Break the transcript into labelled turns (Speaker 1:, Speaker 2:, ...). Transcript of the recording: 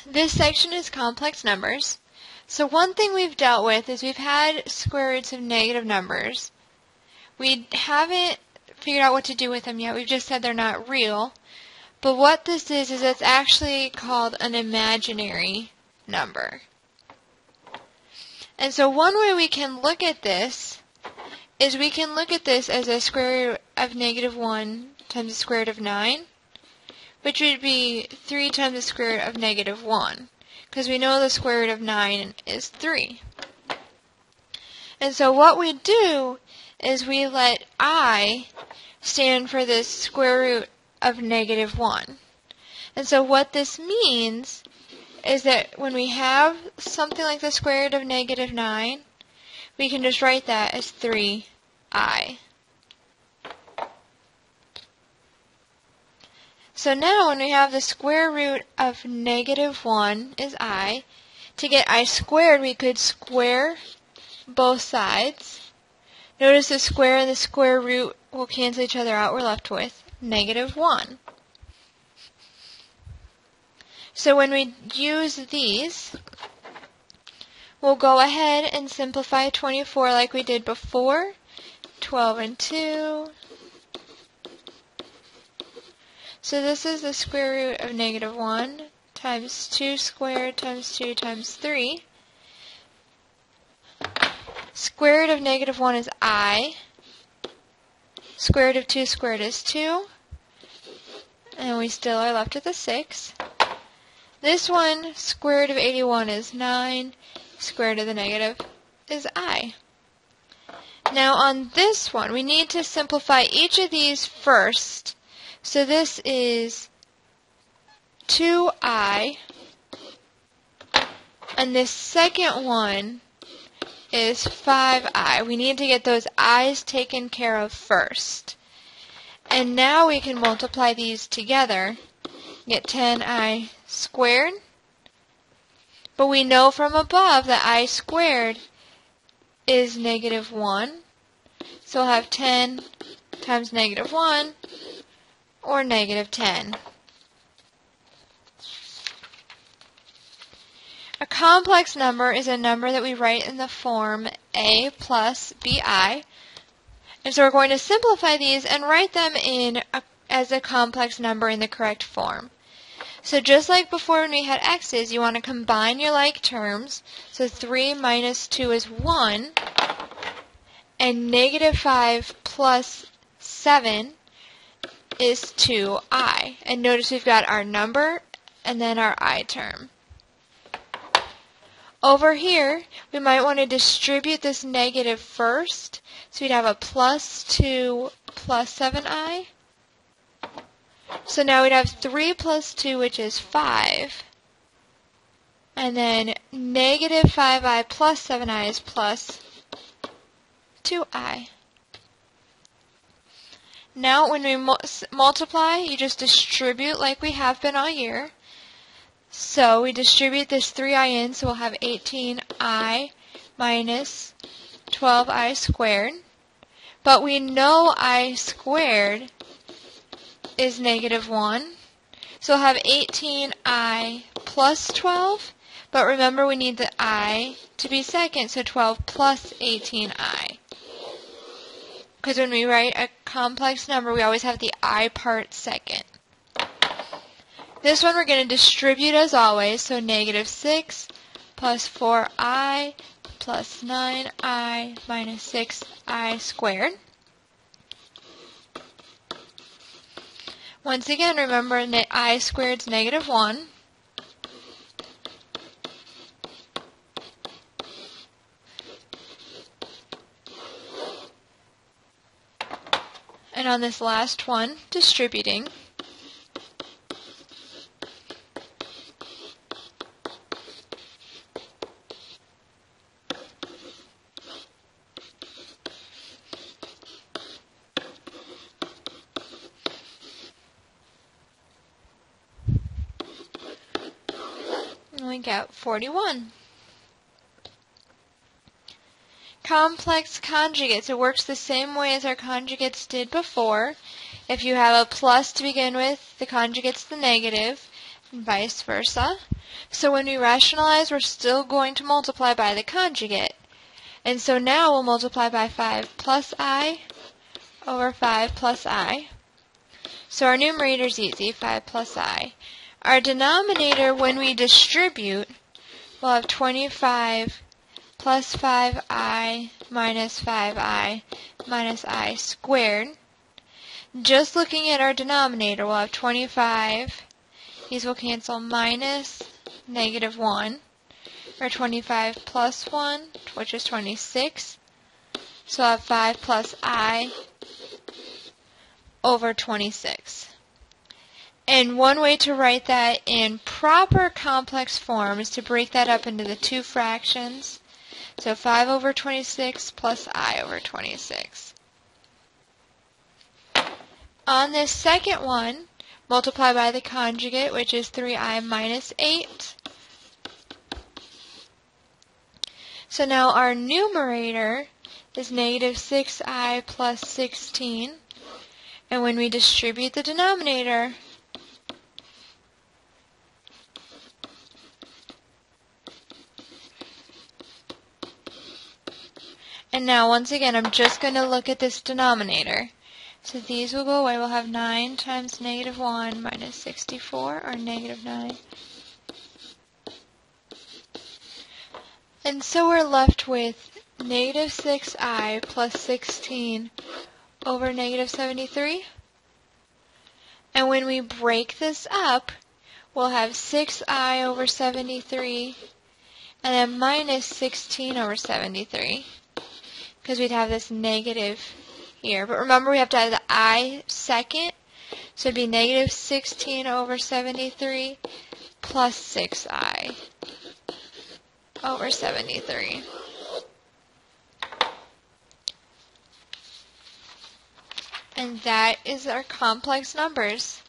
Speaker 1: This section is complex numbers. So one thing we've dealt with is we've had square roots of negative numbers. We haven't figured out what to do with them yet. We've just said they're not real. But what this is it's actually called an imaginary number. And so one way we can look at this is we can look at this as a square root of negative 1 times the square root of 9, which would be 3 times the square root of negative 1, because we know the square root of 9 is 3. And so what we do is we let I stand for this square root of negative 1. And so what this means is that when we have something like the square root of negative 9, we can just write that as 3i. So now when we have the square root of negative 1 is I, to get I squared we could square both sides. Notice the square and the square root will cancel each other out. We're left with negative 1. So when we use these, we'll go ahead and simplify 24 like we did before. 12 and 2. So this is the square root of negative 1 times 2 squared times 2 times 3. Square root of negative 1 is I. Square root of 2 squared is 2. And we still are left with a 6. This one, square root of 81 is 9. Square root of the negative is I. Now on this one, we need to simplify each of these first. So this is 2i. And this second one is 5i. We need to get those i's taken care of first. And now we can multiply these together, get 10i squared. But we know from above that I squared is negative 1. So we'll have 10 times negative 1, or negative 10. A complex number is a number that we write in the form a plus bi. And so we're going to simplify these and write them as a complex number in the correct form. So just like before when we had x's, you want to combine your like terms. So 3 minus 2 is 1. And negative 5 plus 7 is 2i. And notice we've got our number and then our I term. Over here, we might want to distribute this negative first. So we'd have a plus 2 plus 7i. So now we'd have 3 plus 2, which is 5. And then negative 5i plus 7i is plus 2i. Now when we multiply, you just distribute like we have been all year. So we distribute this 3i in, so we'll have 18i minus 12i squared. But we know I squared is negative 1. So we'll have 18i plus 12. But remember we need the I to be second, so 12 plus 18i. Because when we write a complex number, we always have the I part second. This one we're going to distribute as always, so negative 6 plus 4i plus 9i minus 6i squared. Once again, remember I squared is negative 1. And on this last one, distributing. And we get 41. Complex conjugates. It works the same way as our conjugates did before. If you have a plus to begin with, the conjugate's the negative. and vice versa. So when we rationalize, we're still going to multiply by the conjugate. And so now we'll multiply by 5 plus I over 5 plus I. So our numerator's easy, 5 plus I. Our denominator, when we distribute, we'll have 25 plus 5I minus 5I minus I squared. Just looking at our denominator, we'll have 25. These will cancel minus negative 1. Or 25 plus 1, which is 26. So I'll have 5 plus I over 26. And one way to write that in proper complex form is to break that up into the two fractions. So 5 over 26 plus I over 26. On this second one, multiply by the conjugate, which is 3I minus 8. So now our numerator is negative 6I plus 16. And when we distribute the denominator, and now once again I'm just going to look at this denominator. So these will go away. We'll have 9 times negative 1 minus 64, or negative 9. And so we're left with negative 6I plus 16 over negative 73. And when we break this up, we'll have 6I over 73 and then minus 16 over 73. Because we'd have this negative here. But remember, we have to add the I second. So it'd be negative 16 over 73 plus 6I over 73. And that is our complex numbers.